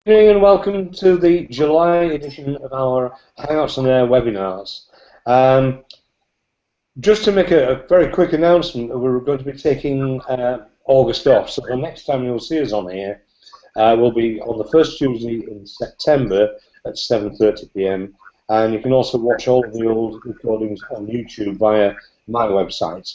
Good evening and welcome to the July edition of our Hangouts on Air webinars. Just to make a very quick announcement, we're going to be taking August off, so the next time you'll see us on here will be on the first Tuesday in September at 7:30 p.m. And you can also watch all of the old recordings on YouTube via my website.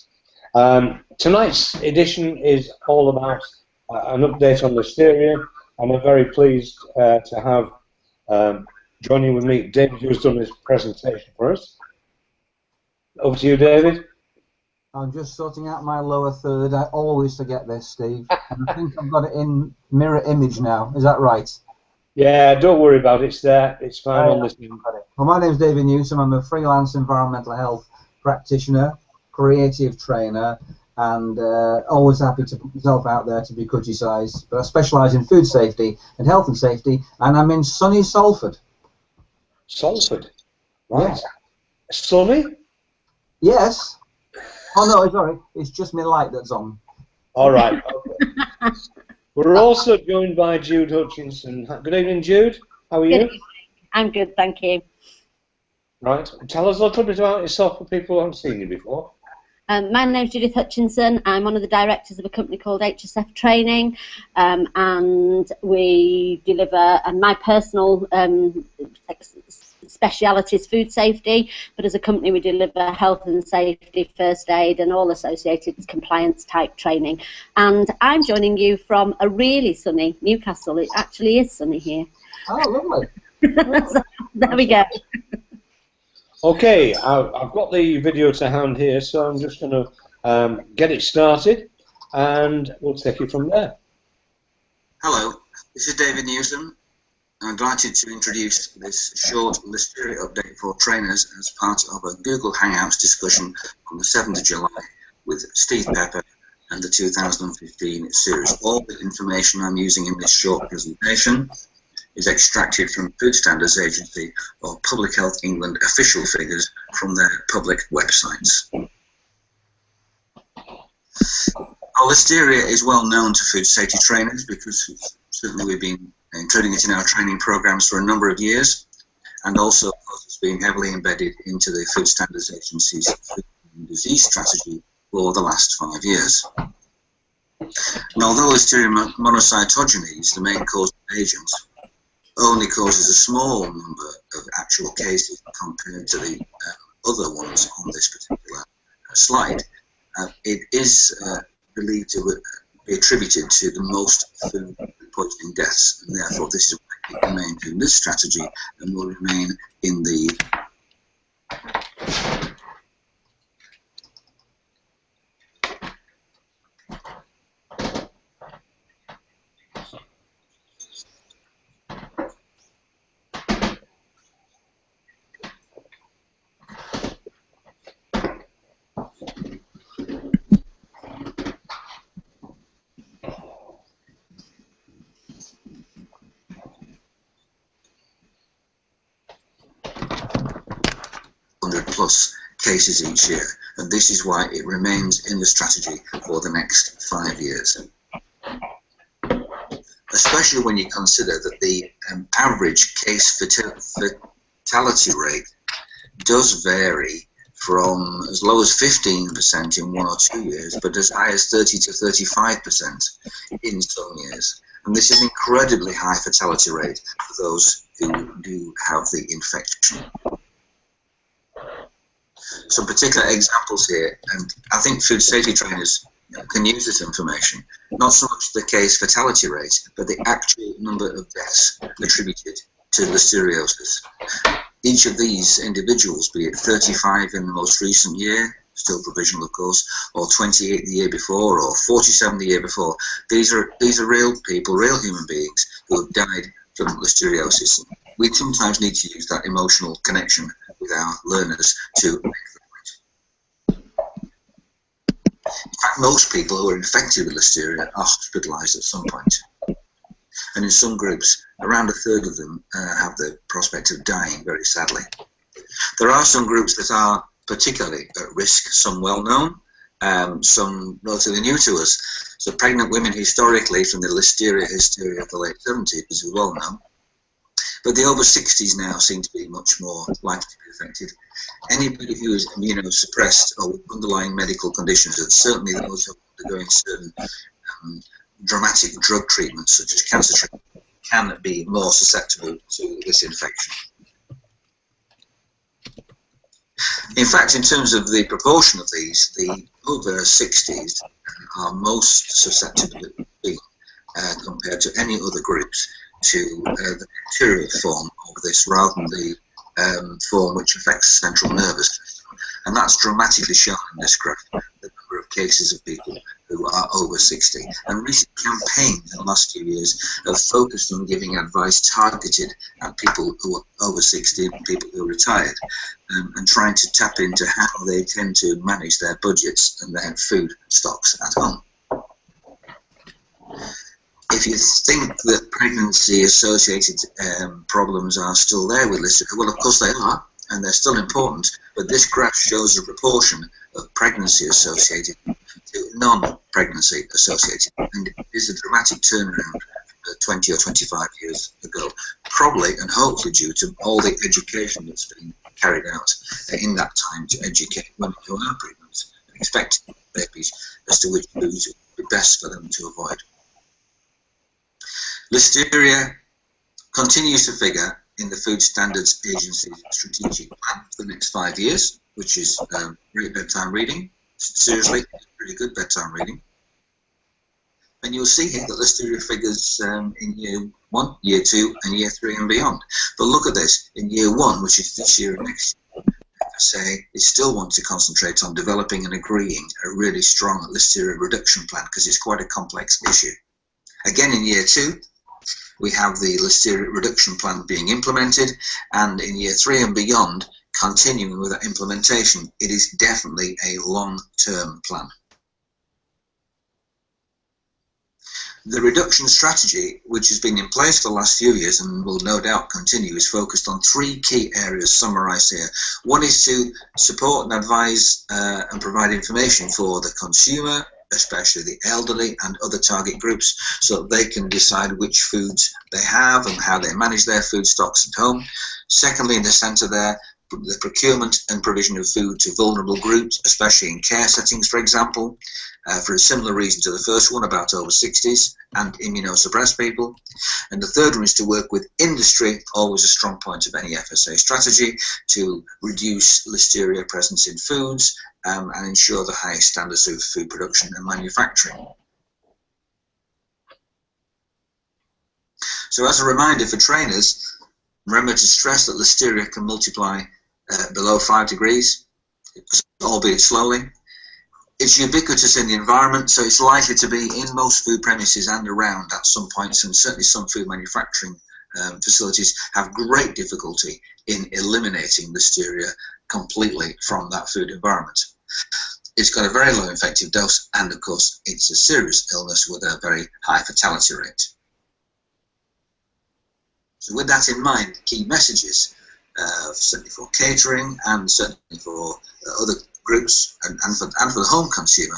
Tonight's edition is all about an update on Listeria. And I'm very pleased to have joining with me David, who's done this presentation for us. Over to you, David. I'm just sorting out my lower third. I always forget this, Steve. And I think I've got it in mirror image now. Is that right? Yeah, don't worry about it. It's there. It's fine on this. Well, my name's David Newsum. I'm a freelance environmental health practitioner, creative trainer, and always happy to put myself out there to be criticised. But I specialise in food safety and health and safety, and I'm in sunny Salford. Salford? Right. Yeah. Sunny? Yes. Oh, no, sorry. It's just my light that's on. All right. Okay. We're also joined by Jude Hutchinson. Good evening, Jude. How are you? I'm good, thank you. Right. Tell us a little bit about yourself for people who haven't seen you before. My name's Judith Hutchinson. I'm one of the directors of a company called HSF Training, and we deliver, and my personal speciality is food safety, but as a company we deliver health and safety, first aid and all associated compliance type training. And I'm joining you from a really sunny Newcastle. It actually is sunny here. Oh, lovely. So, there we go. Okay, I've got the video to hand here, so I'm just going to get it started, and we'll take it from there. Hello, this is David Newsum. I'm delighted to introduce this short Listeria update for trainers as part of a Google Hangouts discussion on the 7th of July with Steve Pepper and the 2015 series. All the information I'm using in this short presentation is extracted from Food Standards Agency or Public Health England official figures from their public websites. Listeria is well known to food safety trainers because certainly we've been including it in our training programs for a number of years, and also it's been heavily embedded into the Food Standards Agency's food and disease strategy for the last 5 years. And although Listeria monocytogenes is the main cause of agent, only causes a small number of actual cases compared to the other ones on this particular slide. It is believed to be attributed to the most food poisoning deaths, and therefore this is why it remains in this strategy and will remain in the plus cases each year, and this is why it remains in the strategy for the next 5 years. Especially when you consider that the average case fatality rate does vary from as low as 15% in 1 or 2 years, but as high as 30 to 35% in some years. And this is an incredibly high fatality rate for those who do have the infection. Some particular examples here, and I think food safety trainers can use this information. Not so much the case fatality rate, but the actual number of deaths attributed to listeriosis. Each of these individuals, be it 35 in the most recent year, still provisional of course, or 28 the year before, or 47 the year before, these are real people, real human beings who have died from listeriosis. We sometimes need to use that emotional connection with our learners to make the point. In fact, most people who are infected with listeria are hospitalised at some point. And in some groups, around a third of them have the prospect of dying, very sadly. There are some groups that are particularly at risk, some well known, some relatively new to us. So pregnant women historically from the Listeria hysteria of the late 70s, as we well know. But the over 60s now seem to be much more likely to be affected. Anybody who is immunosuppressed or with underlying medical conditions, and certainly those who are undergoing certain dramatic drug treatments, such as cancer treatment, can be more susceptible to this infection. In fact, in terms of the proportion of these, the over 60s are most susceptible compared to any other groups to the bacterial form of this rather than the form which affects the central nervous system. And that's dramatically shown in this graph, the number of cases of people who are over 60. And recent campaigns in the last few years have focused on giving advice targeted at people who are over 60 and people who are retired, and trying to tap into how they tend to manage their budgets and their food stocks at home. If you think that pregnancy-associated problems are still there with Listeria, well, of course they are, and they're still important, but this graph shows a proportion of pregnancy-associated to non-pregnancy associated, and it is a dramatic turnaround 20 or 25 years ago, probably and hopefully due to all the education that's been carried out in that time to educate women who are pregnant and expecting babies as to which foods would be best for them to avoid. Listeria continues to figure in the Food Standards Agency's strategic plan for the next 5 years, which is great bedtime reading. Seriously, really good bedtime reading. And you'll see here that Listeria figures in year 1, year 2, and year 3 and beyond. But look at this, in year 1, which is this year and next year, FSA is still want to concentrate on developing and agreeing a really strong Listeria reduction plan because it's quite a complex issue. Again, in year 2, we have the Listeria reduction plan being implemented, and in year 3 and beyond, continuing with that implementation. It is definitely a long-term plan. The reduction strategy, which has been in place for the last few years and will no doubt continue, is focused on 3 key areas summarised here. One is to support and advise and provide information for the consumer, especially the elderly and other target groups, so that they can decide which foods they have and how they manage their food stocks at home. Secondly, in the centre there, the procurement and provision of food to vulnerable groups, especially in care settings, for example, for a similar reason to the first one about over 60s and immunosuppressed people. And the third one is to work with industry, always a strong point of any FSA strategy, to reduce Listeria presence in foods and ensure the highest standards of food production and manufacturing. So as a reminder for trainers, remember to stress that Listeria can multiply below 5 degrees, albeit slowly. It's ubiquitous in the environment, so it's likely to be in most food premises and around at some points, and certainly some food manufacturing facilities have great difficulty in eliminating Listeria completely from that food environment. It's got a very low infective dose, and of course it's a serious illness with a very high fatality rate. So with that in mind, key messages, certainly for catering and certainly for other groups and for the home consumer,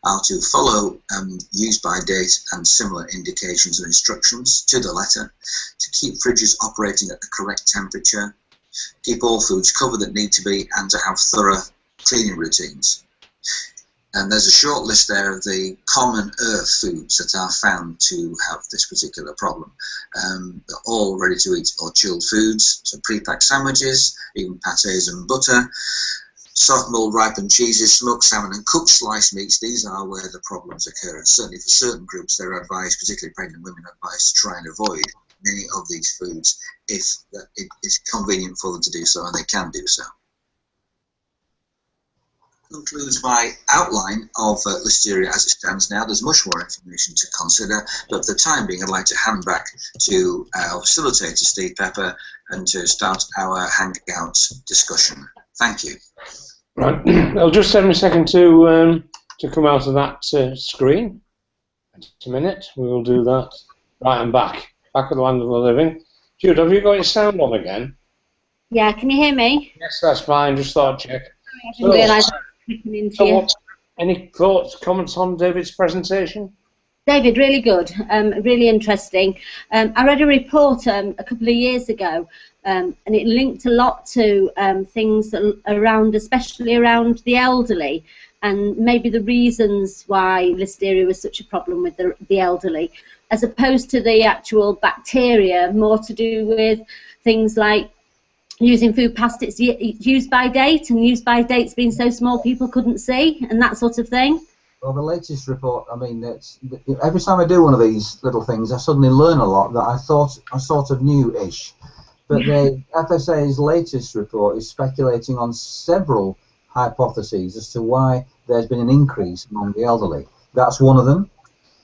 are to follow use by date and similar indications and instructions to the letter, to keep fridges operating at the correct temperature, keep all foods covered that need to be, and to have thorough cleaning routines. And there's a short list there of the common earth foods that are found to have this particular problem. They're all ready to eat or chilled foods, so pre-packed sandwiches, even pâtés and butter, soft mulled ripened cheeses, smoked salmon and cooked sliced meats. These are where the problems occur, and certainly for certain groups they're advised, particularly pregnant women, are advised to try and avoid many of these foods if it is convenient for them to do so, and they can do so. Concludes my outline of Listeria as it stands now. There's much more information to consider, but for the time being I'd like to hand back to our facilitator Steve Pepper and to start our hangout discussion. Thank you. Right, I'll just have a second to come out of that screen. Just a minute, we will do that. Right, I'm back at the land of the living. Jude, have you got your sound on again? Yeah, can you hear me? Yes, that's fine, just thought I'd check. I didn't realise I was clicking into you. Any thoughts, comments on David's presentation? David, really good, really interesting. I read a report a couple of years ago, and it linked a lot to things around, especially around the elderly, and maybe the reasons why Listeria was such a problem with the elderly, as opposed to the actual bacteria, more to do with things like using food past its use by date, and use by dates being so small people couldn't see, and that sort of thing. Well, the latest report, I mean, every time I do one of these little things, I suddenly learn a lot that I thought I sort of knew-ish. But the FSA's latest report is speculating on several hypotheses as to why there's been an increase among the elderly. That's one of them.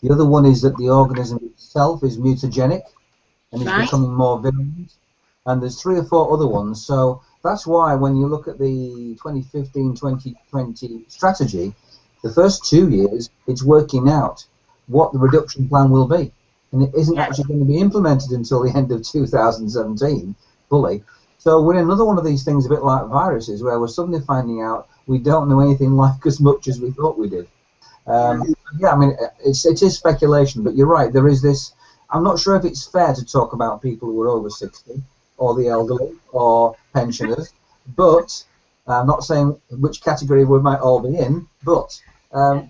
The other one is that the organism itself is mutagenic and is becoming more virulent. And there's 3 or 4 other ones. So that's why when you look at the 2015-2020 strategy, the first 2 years, it's working out what the reduction plan will be. And it isn't actually going to be implemented until the end of 2017, fully. So we're in another one of these things, a bit like viruses, where we're suddenly finding out we don't know anything like as much as we thought we did. Yeah, I mean, it is speculation, but you're right, there is this. I'm not sure if it's fair to talk about people who are over 60, or the elderly, or pensioners, but I'm not saying which category we might all be in, but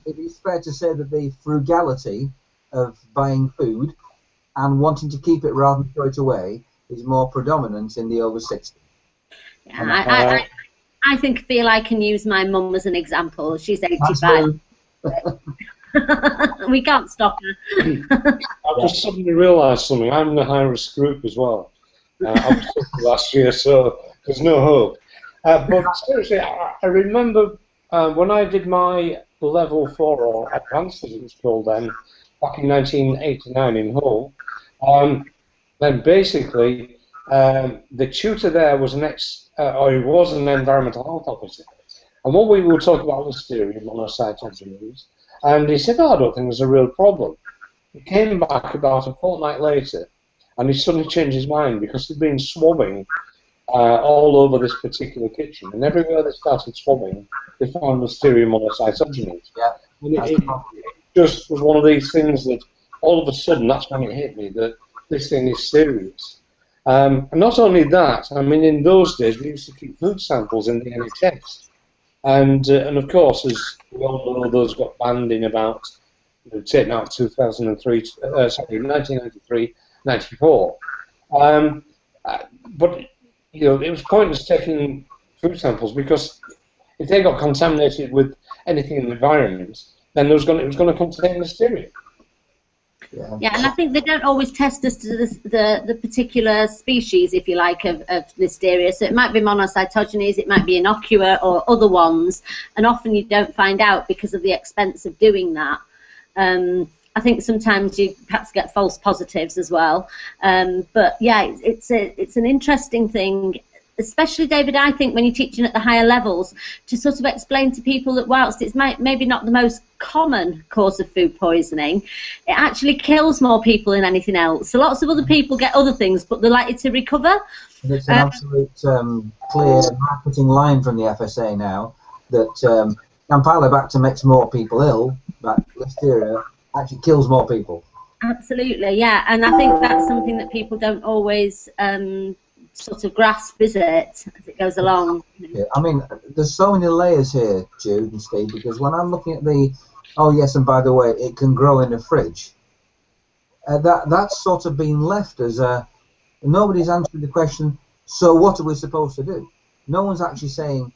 it is fair to say that the frugality of buying food and wanting to keep it rather than throw it away is more predominant in the over 60. Yeah, I feel I can use my mum as an example. She's 85. We can't stop her. I've just suddenly realised something. I'm in the high-risk group as well. I was sick last year, so there's no hope. But seriously, I remember when I did my level 4, or advanced as it was called then, back in 1989 in Hull, then basically the tutor there was he was an environmental health officer. And what we were talking about was Listeria monocytogenes, and he said, I don't think there's a real problem. He came back about a fortnight later, and he suddenly changed his mind because he'd been swabbing all over this particular kitchen, and everywhere they started swabbing, they found Listeria monocytogenes. Yeah, and it just was one of these things that all of a sudden, that's when it hit me, that this thing is serious. And not only that, I mean, in those days, we used to keep food samples in the NHS. And of course, as we all know, those got banned in about, taken out 2003, sorry, 1993, 94. But it was pointless taking food samples, because if they got contaminated with anything in the environment, then it was going to contain Listeria. Yeah, and I think they don't always test us to the particular species, if you like, of Listeria. So it might be monocytogenes, it might be inocua or other ones, and often you don't find out because of the expense of doing that. I think sometimes you perhaps get false positives as well. But yeah, it's an interesting thing, especially, David, I think when you're teaching at the higher levels, to sort of explain to people that whilst it's maybe not the most common cause of food poisoning, it actually kills more people than anything else. So lots of other people get other things, but they're likely to recover. And it's an absolute clear marketing line from the FSA now that Campylobacter makes more people ill, but Listeria actually kills more people. Absolutely, yeah, and I think that's something that people don't always sort of grasp, is it, as it goes along. Yeah, I mean, there's so many layers here, Jude and Steve, because when I'm looking at oh yes, and by the way, it can grow in a fridge, that's sort of been left as nobody's answering the question, so what are we supposed to do? No one's actually saying,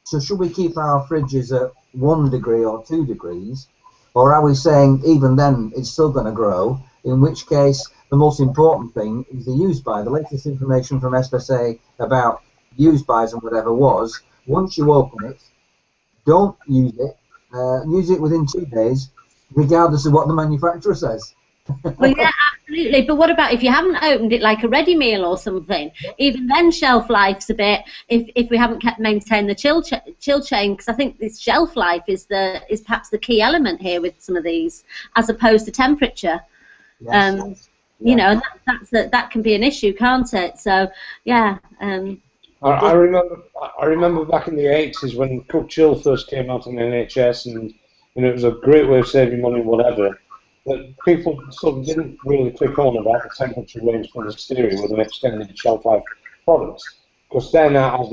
so should we keep our fridges at 1 degree or 2 degrees, or are we saying even then it's still going to grow, in which case the most important thing is the use by. The latest information from SPSA about use bys and whatever was, once you open it, don't use it within 2 days, regardless of what the manufacturer says. Well, yeah, absolutely. But what about if you haven't opened it like a ready meal or something? Even then, shelf life's a bit. If we haven't maintained the chill chain, because I think this shelf life is perhaps the key element here with some of these, as opposed to temperature. Yes. You know, that can be an issue, can't it? So, yeah. I remember back in the 80s when Cook Chill first came out in the NHS, and it was a great way of saving money, whatever. But people sort of didn't really click on about the temperature range for Listeria with an extended shelf life product, because they're now,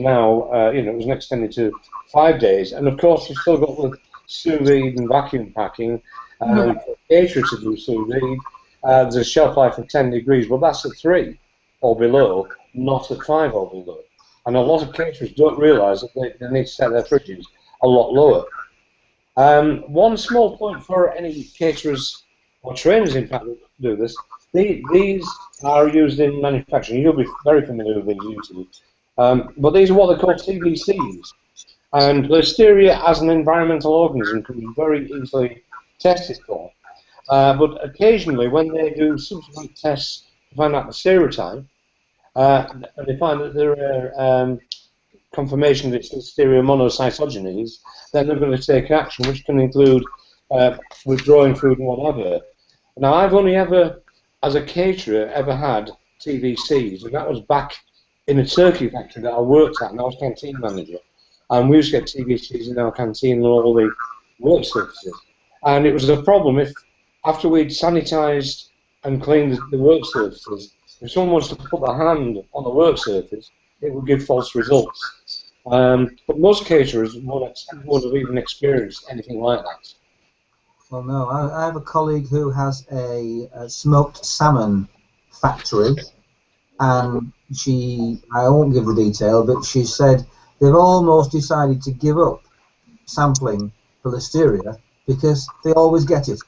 it was extended to 5 days, and of course you've still got the sous vide and vacuum packing, caterer to do sous vide. There's a shelf life of 10 degrees, but that's at 3 or below, not at 5 or below. And a lot of caterers don't realise that they need to set their fridges a lot lower. One small point for any caterers or trainers, in fact, that do this, these are used in manufacturing. You'll be very familiar with these usually. But these are what they call TVCs. And Listeria as an environmental organism can be very easily tested for. But occasionally, when they do subsequent tests to find out the serotype, and they find that there are confirmation that it's Listeria monocytogenes, then they're going to take action, which can include withdrawing food and whatever. Now, I've only ever, as a caterer, ever had TVCs, and that was back in a turkey factory that I worked at, and I was canteen manager. And we used to get TVCs in our canteen and all the work surfaces. And it was a problem if, after we'd sanitised and cleaned the work surfaces, if someone was to put their hand on the work surface, it would give false results. But most caterers won't have even experienced anything like that. Well, no, I have a colleague who has a smoked salmon factory, and I won't give the detail, but she said they've almost decided to give up sampling for Listeria because they always get it.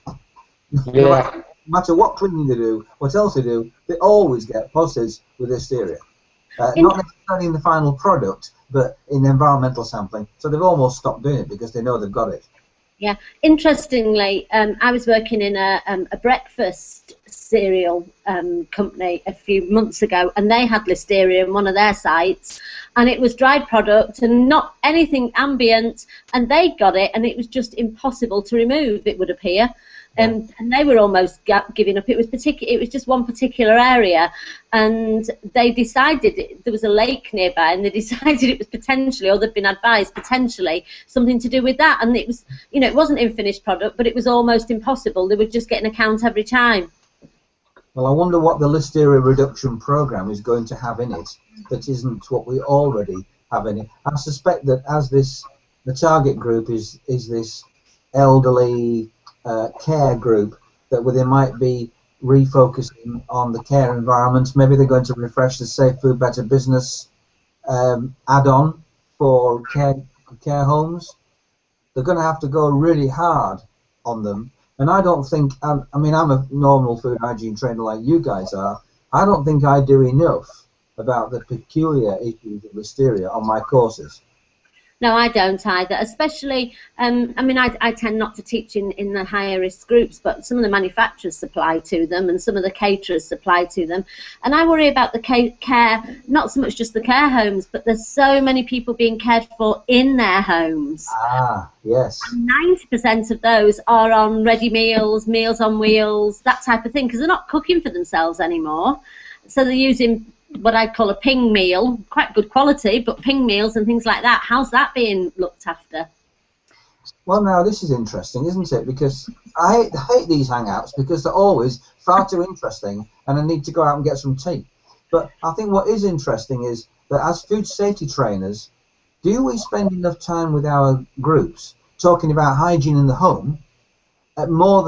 Yeah. No matter what cleaning they do, what else they do, they always get positives with Listeria. Not necessarily in the final product, but in environmental sampling. So they've almost stopped doing it because they know they've got it. Yeah. Interestingly, I was working in a breakfast cereal company a few months ago, and they had Listeria in one of their sites, and it was dried product and not anything ambient, and they got it, and it was just impossible to remove, it would appear. And they were almost giving up. It was just one particular area, and they decided there was a lake nearby, and they decided it was potentially, or they'd been advised potentially something to do with that. And it was, it wasn't in finished product, but it was almost impossible. They were just getting a count every time. Well, I wonder what the Listeria reduction program is going to have in it that isn't what we already have in it. I suspect that as the target group is this elderly care group, that they might be refocusing on the care environment. Maybe they're going to refresh the Safe Food Better Business add-on for care homes. They're going to have to go really hard on them. And I don't think, I mean, I'm a normal food hygiene trainer like you guys are. I don't think I do enough about the peculiar issues of Listeria on my courses. No, I don't either, especially, I mean, I tend not to teach in the higher risk groups, but some of the manufacturers supply to them and some of the caterers supply to them. And I worry about the care, not so much just the care homes, but there's so many people being cared for in their homes. Ah, yes. And 90% of those are on ready meals, meals on wheels, that type of thing, because they're not cooking for themselves anymore. So they're using what I call a ping meal, quite good quality, but ping meals and things like that. How's that being looked after? Well, now this is interesting, isn't it? Because I hate these hangouts because they're always far too interesting and I need to go out and get some tea. But I think what is interesting is that as food safety trainers, do we spend enough time with our groups talking about hygiene in the home any more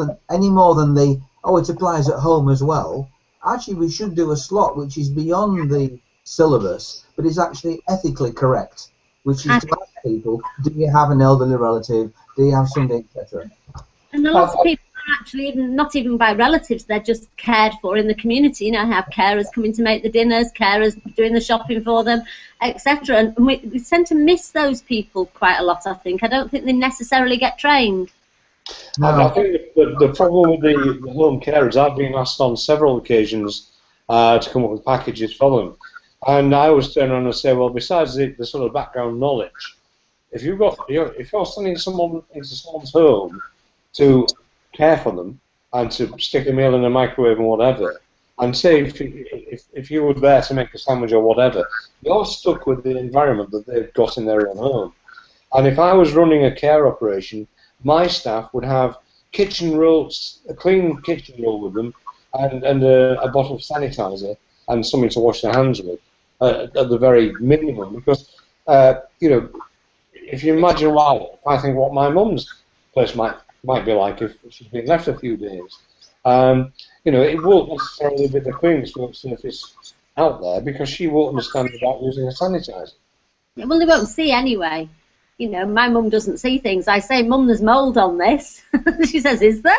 than the, oh, it applies at home as well? Actually, we should do a slot which is beyond the syllabus, but is actually ethically correct, which is to ask people, do you have an elderly relative, do you have somebody, etc. And a lot of people are actually not even by relatives, they're just cared for in the community. Have carers coming to make the dinners, carers doing the shopping for them, etc. And we tend to miss those people quite a lot, I think. I don't think they necessarily get trained. No. I think the problem with the home carers, I've been asked on several occasions to come up with packages for them, and I always turn around and say, well, besides the sort of background knowledge, if you're sending someone into someone's home to care for them and to stick a meal in a microwave and whatever, and say if you were there to make a sandwich or whatever, you're stuck with the environment that they've got in their own home. And if I was running a care operation, my staff would have kitchen rolls, a clean kitchen roll with them, and a bottle of sanitizer and something to wash their hands with at the very minimum. Because you know, if you imagine I think what my mum's place might be like if she's been left a few days. You know, it won't necessarily be the cleanest work surface out there because she won't understand about using a sanitizer. Yeah, well, they won't see anyway. You know, my mum doesn't see things. I say, Mum, there's mould on this. She says, is there?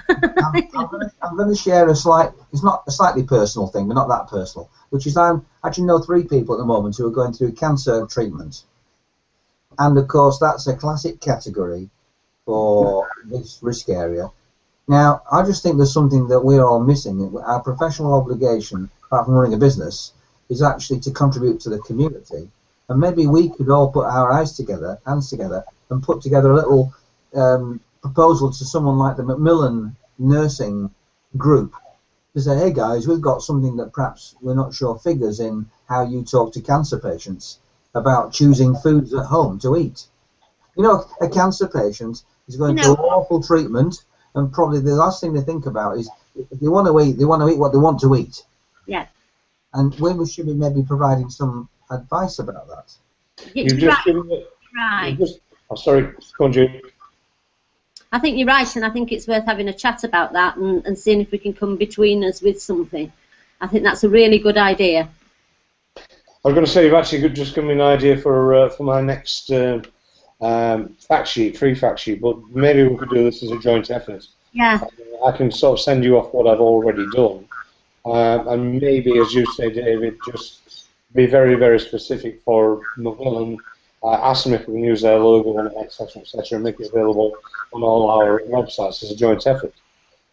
I'm going to share it's not a slightly personal thing, but not that personal, which is I actually know 3 people at the moment who are going through cancer treatment. And, of course, that's a classic category for this risk area. Now, I just think there's something that we're all missing. Our professional obligation, apart from running a business, is actually to contribute to the community. And maybe we could all put our hands together, and put together a little proposal to someone like the Macmillan Nursing Group to say, hey guys, we've got something that perhaps we're not sure figures in how you talk to cancer patients about choosing foods at home to eat. You know, a cancer patient is going through awful treatment, and probably the last thing they think about is if they want to eat what they want to eat. Yeah. And we should be maybe providing some advice about that. Right. Oh, sorry, go on, Jude. I think you're right, and I think it's worth having a chat about that and seeing if we can come between us with something. I think that's a really good idea. I was going to say, you've actually just given me an idea for my next fact sheet, free fact sheet, but maybe we could do this as a joint effort. Yeah. I can sort of send you off what I've already done, and maybe, as you say, David, just be very, very specific for Macmillan. Ask them if we can use their logo on it, etc., and make it available on all our websites as a joint effort.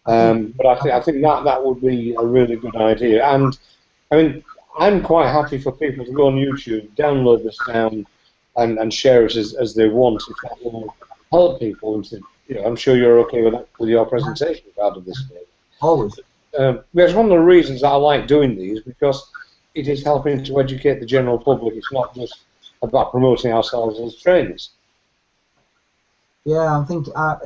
But I think that would be a really good idea. And I mean, I'm quite happy for people to go on YouTube, download this down, and share it as they want, if that will help people. And you know, I'm sure you're okay with that, with your presentation out of this day. Always. It's one of the reasons that I like doing these, because it is helping to educate the general public. It's not just about promoting ourselves as trainers. Yeah, I think I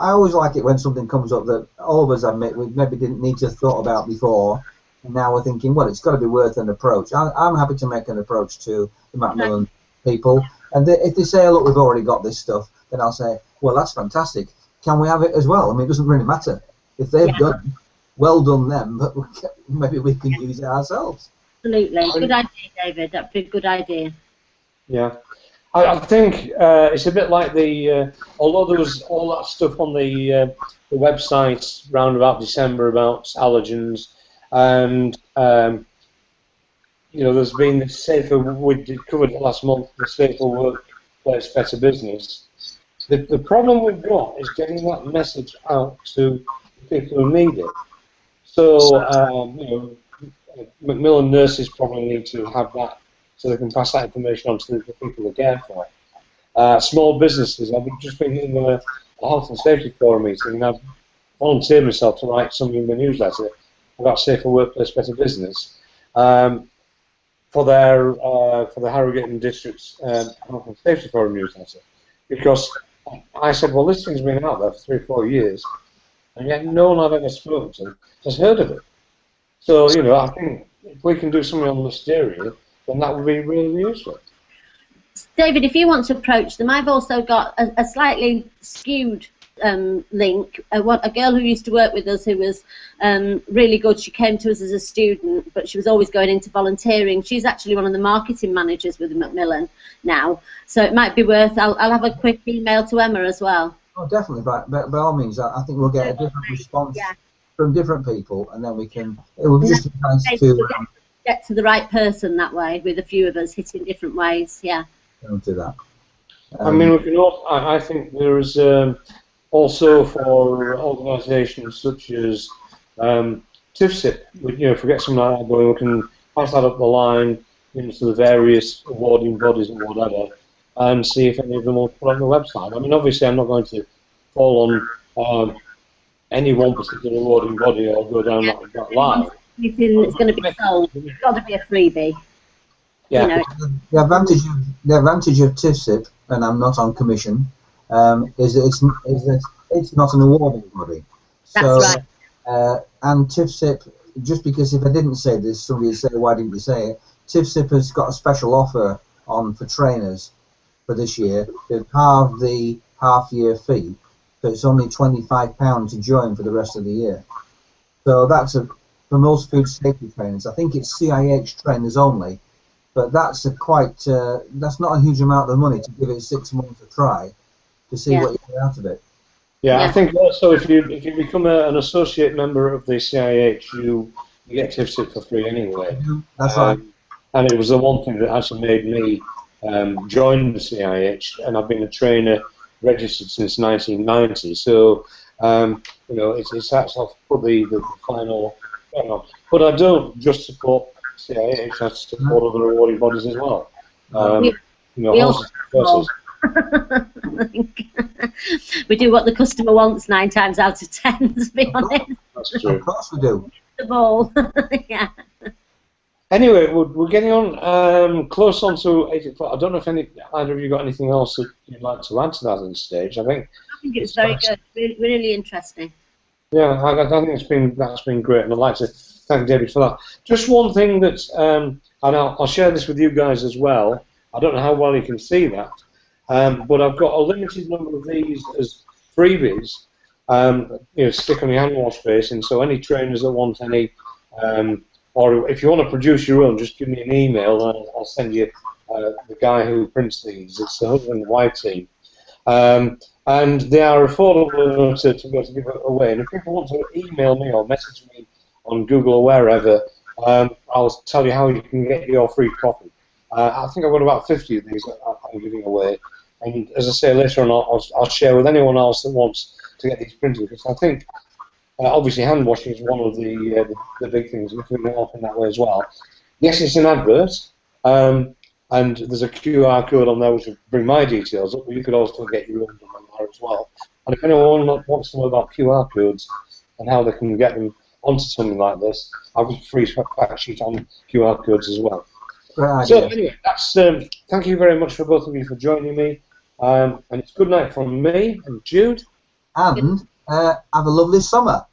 always like it when something comes up that all of us admit we maybe didn't need to have thought about before, and now we're thinking, well, it's got to be worth an approach. I'm happy to make an approach to the Macmillan people, and if they say, look, we've already got this stuff, then I'll say, well, that's fantastic. Can we have it as well? I mean, it doesn't really matter if they've done. Well done them, but maybe we can use it ourselves. Absolutely. Good idea, David. That'd be a good idea. Yeah. I think it's a bit like although there was all that stuff on the website round about December about allergens, and you know, there's been the safer, we covered it last month, the safer workplace, better business. The problem we've got is getting that message out to people who need it. So, you know, Macmillan nurses probably need to have that so they can pass that information on to the people they care for. Small businesses, I've just been in a health and safety forum meeting, and I've volunteered myself to write something in the newsletter about safer workplace, better business for the Harrogate District's health and safety forum newsletter, because I said, well, this thing's been out there for 3 or 4 years, and yet no one I've ever spoken to has heard of it. So, you know, I think if we can do something on Listeria, then that would be really useful. David, if you want to approach them, I've also got a slightly skewed link. A girl who used to work with us who was really good. She came to us as a student, but she was always going into volunteering. She's actually one of the marketing managers with Macmillan now. So it might be worth, I'll have a quick email to Emma as well. Oh, definitely. By all means, I think we'll get a different response from different people, and then it will be just nice to get to the right person that way, with a few of us hitting different ways. Yeah. Don't do that. I mean, we can also, I think there is also for organisations such as TIFSIP, you know, if we get something like that going, we can pass that up the line into the various awarding bodies and whatever, and see if any of them will put on the website. I mean, obviously, I'm not going to fall on any one particular awarding body or go down that line. Anything that's going to be sold, it's got to be a freebie. Yeah. You know. The advantage of TIFSIP, and I'm not on commission, it's not an awarding body. So, That's right. And TIFSIP, just because if I didn't say this, somebody would say, why didn't you say it? TIFSIP has got a special offer on for trainers for this year. They've halved the half-year fee, so it's only £25 to join for the rest of the year. So that's for most food safety trainers. I think it's CIH trainers only, but that's that's not a huge amount of money to give it 6 months to try to see what you get out of it. Yeah, I think also if you become an associate member of the CIH, you get TIFSIP for free anyway. That's right. And it was the one thing that actually made me join the CIH, and I've been a trainer registered since 1990. So you know, it's actually put the final. But I don't just support CIH; I support other awarding bodies as well. You know, horses. We do what the customer wants 9 times out of 10, to be honest. That's true. Of course we do. The ball. Yeah. Anyway, we're getting on close on to 8 o'clock. I don't know if either of you got anything else that you'd like to add to that at this stage. I think it's very good, really interesting. Yeah, I think that's been great, and I'd like to thank David for that. Just one thing that, and I'll share this with you guys as well. I don't know how well you can see that, but I've got a limited number of these as freebies. You know, stick on your hand wash basin. So any trainers that want any, or if you want to produce your own, just give me an email and I'll send you the guy who prints these. It's the husband and wife team. And they are affordable to be able to give it away. And if people want to email me or message me on Google or wherever, I'll tell you how you can get your free copy. I think I've got about 50 of these that I'm giving away. And as I say, later on I'll share with anyone else that wants to get these printed, because I think obviously hand washing is one of the big things. We can help in that way as well. Yes, it's an advert. And there's a QR code on there which will bring my details up, but you could also get your own on there as well. And if anyone wants to know about QR codes and how they can get them onto something like this, I've got a free fact sheet on QR codes as well. Right. So anyway, that's thank you very much for both of you for joining me. And it's good night from me and Jude. And have a lovely summer.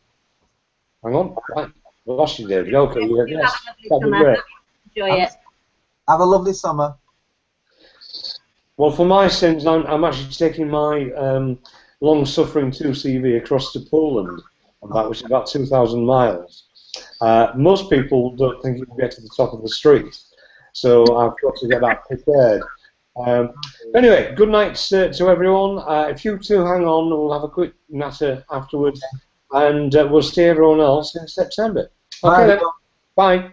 Hang on, right. We lost you, David. Okay, yes. Have a lovely summer. Enjoy it. Have a lovely summer. Well, for my sins, I'm actually taking my long-suffering 2CV across to Poland, which is about 2,000 miles. Most people don't think you can get to the top of the street, so I've got to get that prepared. Anyway, good night to everyone. If you two hang on, we'll have a quick natter afterwards, and we'll see everyone else in September. Okay, then. Bye.